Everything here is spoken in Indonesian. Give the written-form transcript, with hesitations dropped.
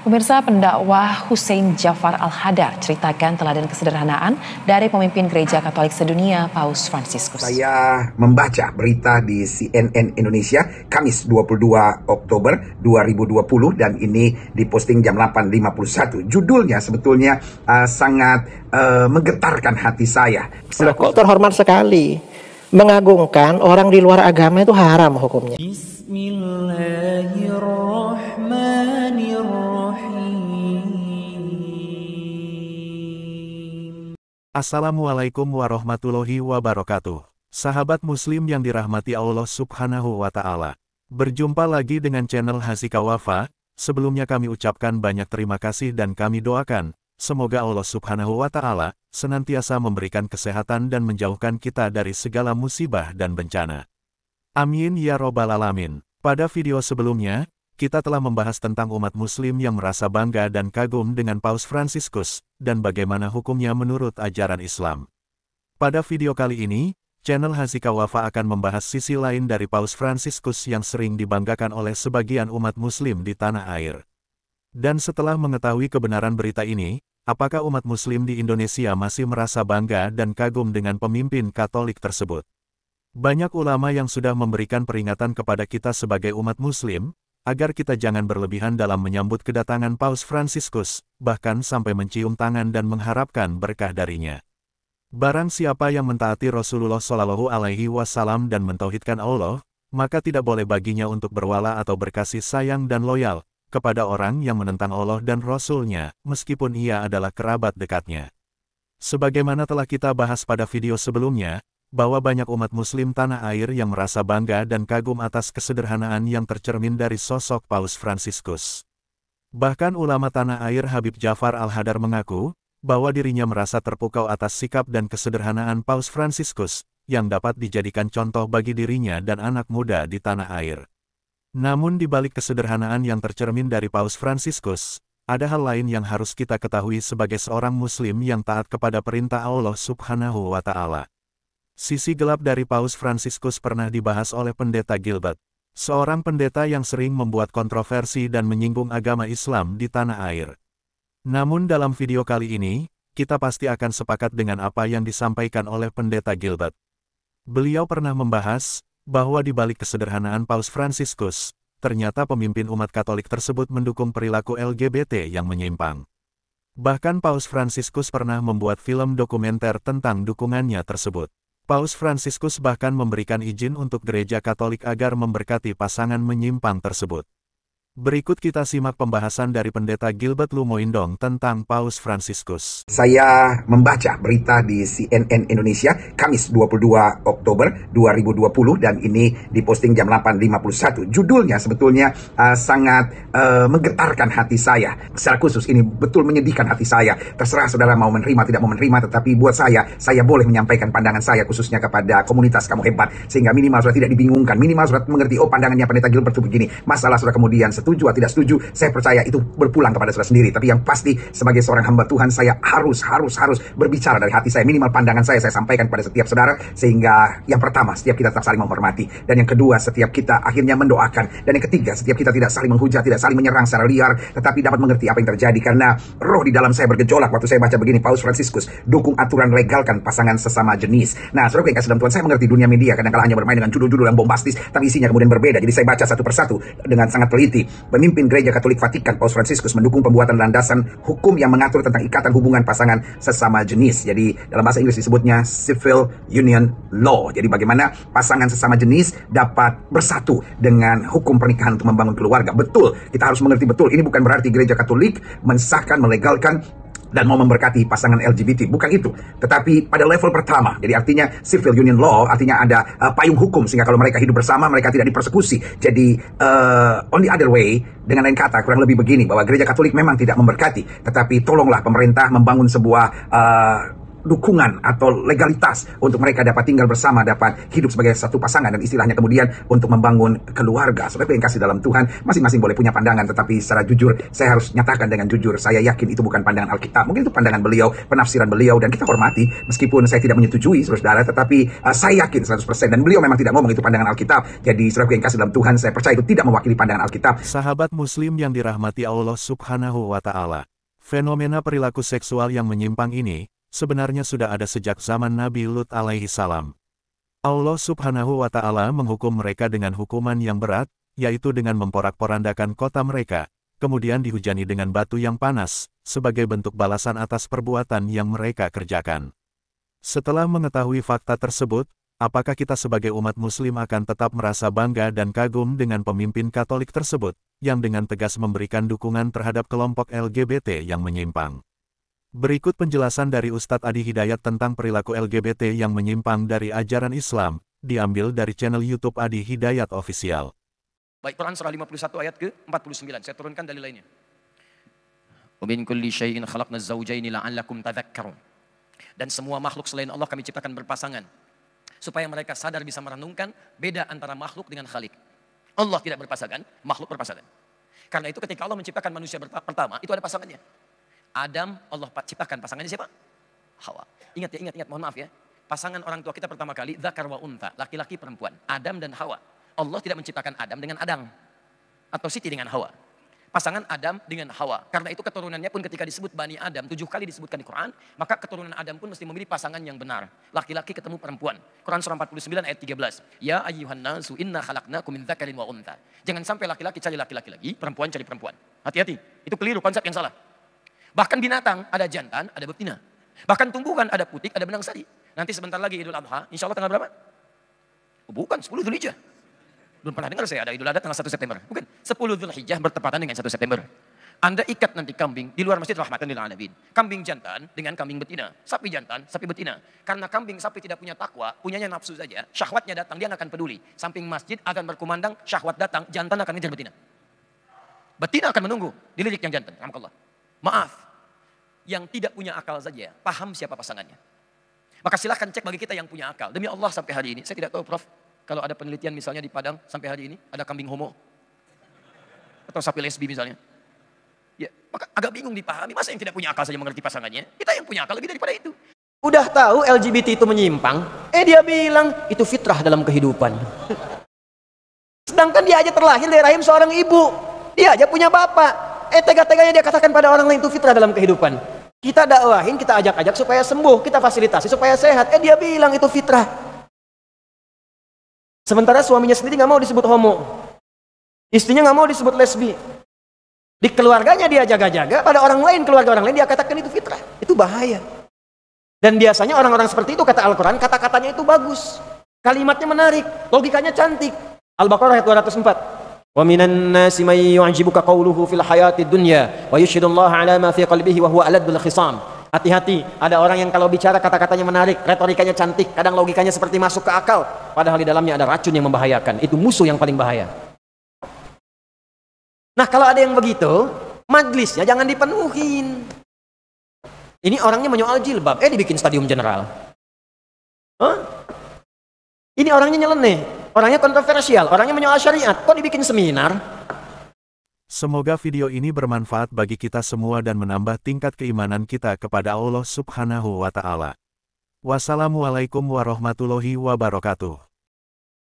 Pemirsa, pendakwah Hussein Jafar Al-Hadar ceritakan teladan kesederhanaan dari pemimpin Gereja Katolik sedunia, Paus Fransiskus. Saya membaca berita di CNN Indonesia Kamis 22 Oktober 2020 dan ini diposting jam 8.51. Judulnya sebetulnya sangat menggetarkan hati saya. Kok terhormat sekali. Mengagungkan orang di luar agama itu haram hukumnya. Assalamualaikum warahmatullahi wabarakatuh. Sahabat muslim yang dirahmati Allah subhanahu wa ta'ala. Berjumpa lagi dengan channel Hasika Wafa. Sebelumnya kami ucapkan banyak terima kasih dan kami doakan, semoga Allah subhanahu wa ta'ala senantiasa memberikan kesehatan dan menjauhkan kita dari segala musibah dan bencana. Amin ya robbal alamin. Pada video sebelumnya, kita telah membahas tentang umat muslim yang merasa bangga dan kagum dengan Paus Fransiskus, dan bagaimana hukumnya menurut ajaran Islam. Pada video kali ini, channel Hasika Wafa akan membahas sisi lain dari Paus Fransiskus yang sering dibanggakan oleh sebagian umat muslim di tanah air. Dan setelah mengetahui kebenaran berita ini, apakah umat muslim di Indonesia masih merasa bangga dan kagum dengan pemimpin Katolik tersebut? Banyak ulama yang sudah memberikan peringatan kepada kita sebagai umat muslim, agar kita jangan berlebihan dalam menyambut kedatangan Paus Fransiskus, bahkan sampai mencium tangan dan mengharapkan berkah darinya. Barang siapa yang mentaati Rasulullah Shallallahu Alaihi Wasallam dan mentauhidkan Allah, maka tidak boleh baginya untuk berwala atau berkasih sayang dan loyal kepada orang yang menentang Allah dan Rasul-Nya, meskipun ia adalah kerabat dekatnya. Sebagaimana telah kita bahas pada video sebelumnya, bahwa banyak umat muslim tanah air yang merasa bangga dan kagum atas kesederhanaan yang tercermin dari sosok Paus Fransiskus. Bahkan ulama tanah air Habib Jafar Al-Hadar mengaku, bahwa dirinya merasa terpukau atas sikap dan kesederhanaan Paus Fransiskus, yang dapat dijadikan contoh bagi dirinya dan anak muda di tanah air. Namun di balik kesederhanaan yang tercermin dari Paus Fransiskus, ada hal lain yang harus kita ketahui sebagai seorang muslim yang taat kepada perintah Allah subhanahu wa ta'ala. Sisi gelap dari Paus Fransiskus pernah dibahas oleh Pendeta Gilbert, seorang pendeta yang sering membuat kontroversi dan menyinggung agama Islam di tanah air. Namun dalam video kali ini, kita pasti akan sepakat dengan apa yang disampaikan oleh Pendeta Gilbert. Beliau pernah membahas, bahwa di balik kesederhanaan Paus Fransiskus, ternyata pemimpin umat Katolik tersebut mendukung perilaku LGBT yang menyimpang. Bahkan Paus Fransiskus pernah membuat film dokumenter tentang dukungannya tersebut. Paus Fransiskus bahkan memberikan izin untuk gereja Katolik agar memberkati pasangan menyimpang tersebut. Berikut kita simak pembahasan dari Pendeta Gilbert Lumoindong tentang Paus Fransiskus. Saya membaca berita di CNN Indonesia Kamis 22 Oktober 2020 dan ini diposting jam 8.51. Judulnya sebetulnya sangat menggetarkan hati saya. Secara khusus ini betul menyedihkan hati saya. Terserah saudara mau menerima tidak mau menerima, tetapi buat saya boleh menyampaikan pandangan saya khususnya kepada komunitas Kamu Hebat, sehingga minimal saudara tidak dibingungkan, minimal saudara mengerti, oh pandangannya Pendeta Gilbert itu begini. Masalah saudara kemudian setuju atau tidak setuju, saya percaya itu berpulang kepada saudara sendiri. Tapi yang pasti sebagai seorang hamba Tuhan, saya harus berbicara dari hati saya. Minimal pandangan saya sampaikan kepada setiap saudara, sehingga yang pertama, setiap kita tetap saling menghormati, dan yang kedua, setiap kita akhirnya mendoakan, dan yang ketiga, setiap kita tidak saling menghujat, tidak saling menyerang secara liar, tetapi dapat mengerti apa yang terjadi. Karena roh di dalam saya bergejolak waktu saya baca begini, Paus Fransiskus dukung aturan legalkan pasangan sesama jenis. Nah, saudara yang kasih dalam Tuhan, saya mengerti dunia media kadang-kala hanya bermain dengan judul-judul yang bombastis, tapi isinya kemudian berbeda. Jadi saya baca satu persatu dengan sangat teliti. Pemimpin Gereja Katolik Vatikan, Paus Fransiskus, mendukung pembuatan landasan hukum yang mengatur tentang ikatan hubungan pasangan sesama jenis. Jadi dalam bahasa Inggris disebutnya Civil Union Law. Jadi bagaimana pasangan sesama jenis dapat bersatu dengan hukum pernikahan untuk membangun keluarga. Betul, kita harus mengerti betul. Ini bukan berarti Gereja Katolik mensahkan, melegalkan, dan mau memberkati pasangan LGBT, bukan itu. Tetapi pada level pertama, jadi artinya civil union law, artinya ada payung hukum, sehingga kalau mereka hidup bersama, mereka tidak dipersekusi. Jadi, on the other way, dengan lain kata, kurang lebih begini, bahwa gereja Katolik memang tidak memberkati, tetapi tolonglah pemerintah membangun sebuah dukungan atau legalitas untuk mereka dapat tinggal bersama, dapat hidup sebagai satu pasangan, dan istilahnya kemudian untuk membangun keluarga. Saudara yang kasih dalam Tuhan, masing-masing boleh punya pandangan, tetapi secara jujur saya harus nyatakan dengan jujur, saya yakin itu bukan pandangan Alkitab. Mungkin itu pandangan beliau, penafsiran beliau, dan kita hormati meskipun saya tidak menyetujui, saudara, tetapi saya yakin 100%, dan beliau memang tidak ngomong itu pandangan Alkitab. Jadi saudara yang kasih dalam Tuhan, saya percaya itu tidak mewakili pandangan Alkitab. Sahabat muslim yang dirahmati Allah Subhanahu wa Ta'ala, fenomena perilaku seksual yang menyimpang ini sebenarnya sudah ada sejak zaman Nabi Lut alaihi salam. Allah Subhanahu wa Ta'ala menghukum mereka dengan hukuman yang berat, yaitu dengan memporak-porandakan kota mereka, kemudian dihujani dengan batu yang panas, sebagai bentuk balasan atas perbuatan yang mereka kerjakan. Setelah mengetahui fakta tersebut, apakah kita sebagai umat muslim akan tetap merasa bangga dan kagum dengan pemimpin Katolik tersebut, yang dengan tegas memberikan dukungan terhadap kelompok LGBT yang menyimpang? Berikut penjelasan dari Ustadz Adi Hidayat tentang perilaku LGBT yang menyimpang dari ajaran Islam, diambil dari channel YouTube Adi Hidayat Official. Baik, Quran surah 51 ayat ke-49, saya turunkan dalil lainnya. Wa min kulli syai'in khalaqna az-zawjayn la'allakum tadhakkarun. Dan semua makhluk selain Allah kami ciptakan berpasangan, supaya mereka sadar bisa merenungkan beda antara makhluk dengan Khalik. Allah tidak berpasangan, makhluk berpasangan. Karena itu ketika Allah menciptakan manusia pertama, itu ada pasangannya. Adam, Allah ciptakan pasangannya siapa? Hawa. Ingat ya, mohon maaf ya. Pasangan orang tua kita pertama kali, dzakar wa untha, laki-laki perempuan. Adam dan Hawa. Allah tidak menciptakan Adam dengan Adang. Atau Siti dengan Hawa. Pasangan Adam dengan Hawa. Karena itu keturunannya pun ketika disebut Bani Adam, 7 kali disebutkan di Quran, maka keturunan Adam pun mesti memilih pasangan yang benar. Laki-laki ketemu perempuan. Quran surah 49 ayat 13. Ya ayyuhan nasu inna khalaqnakum min dzakarin wa untha. Jangan sampai laki-laki cari laki-laki lagi, perempuan cari perempuan. Hati-hati, itu keliru, konsep yang salah. Bahkan binatang, ada jantan, ada betina. Bahkan tumbuhan, ada putik, ada benang sari. Nanti sebentar lagi Idul Adha, insya Allah tanggal berapa? Oh, bukan, 10 Dzulhijjah. Belum pernah dengar saya ada Idul Adha tanggal 1 September. Bukan, 10 Dzulhijjah bertepatan dengan 1 September. Anda ikat nanti kambing di luar masjid rahmatan lil alamin. Kambing jantan dengan kambing betina. Sapi jantan, sapi betina. Karena kambing sapi tidak punya takwa, punyanya nafsu saja. Syahwatnya datang, dia nggak akan peduli. Samping masjid akan berkumandang, syahwat datang, jantan akan ngejar betina. Betina akan menunggu, dilirik yang jantan. Alhamdulillah. Maaf, yang tidak punya akal saja, paham siapa pasangannya. Maka silahkan cek bagi kita yang punya akal. Demi Allah sampai hari ini, saya tidak tahu Prof, kalau ada penelitian misalnya di Padang, sampai hari ini, ada kambing homo. Atau sapi lesbi misalnya. Ya, maka agak bingung dipahami, masa yang tidak punya akal saja mengerti pasangannya? Kita yang punya akal lebih daripada itu. Udah tahu LGBT itu menyimpang, dia bilang, itu fitrah dalam kehidupan. Sedangkan dia aja terlahir dari rahim seorang ibu. Dia aja punya bapak. Tega-teganya dia katakan pada orang lain itu fitrah dalam kehidupan. Kita dakwahin, kita ajak-ajak supaya sembuh, kita fasilitasi supaya sehat. Dia bilang itu fitrah. Sementara suaminya sendiri nggak mau disebut homo, istrinya nggak mau disebut lesbi. Di keluarganya dia jaga-jaga, pada orang lain, keluarga orang lain dia katakan itu fitrah. Itu bahaya. Dan biasanya orang-orang seperti itu, kata Al-Quran, kata-katanya itu bagus, kalimatnya menarik, logikanya cantik. Al-Baqarah ayat 204. Wa minan nasi may yu'jibuka qawluhu fil hayatid dunya wa yashhadullaha ala ma fi qalbihi wa huwa aladul khisam. Hati-hati, ada orang yang kalau bicara kata-katanya menarik, retorikanya cantik, kadang logikanya seperti masuk ke akal, padahal di dalamnya ada racun yang membahayakan. Itu musuh yang paling bahaya. Nah, kalau ada yang begitu, majlisnya jangan dipenuhin. Ini orangnya menyoal jilbab, dibikin stadium general. Ini orangnya nyeleneh, orangnya kontroversial, orangnya menyoal syariat, kok dibikin seminar? Semoga video ini bermanfaat bagi kita semua dan menambah tingkat keimanan kita kepada Allah Subhanahu wa Ta'ala. Wassalamualaikum warahmatullahi wabarakatuh.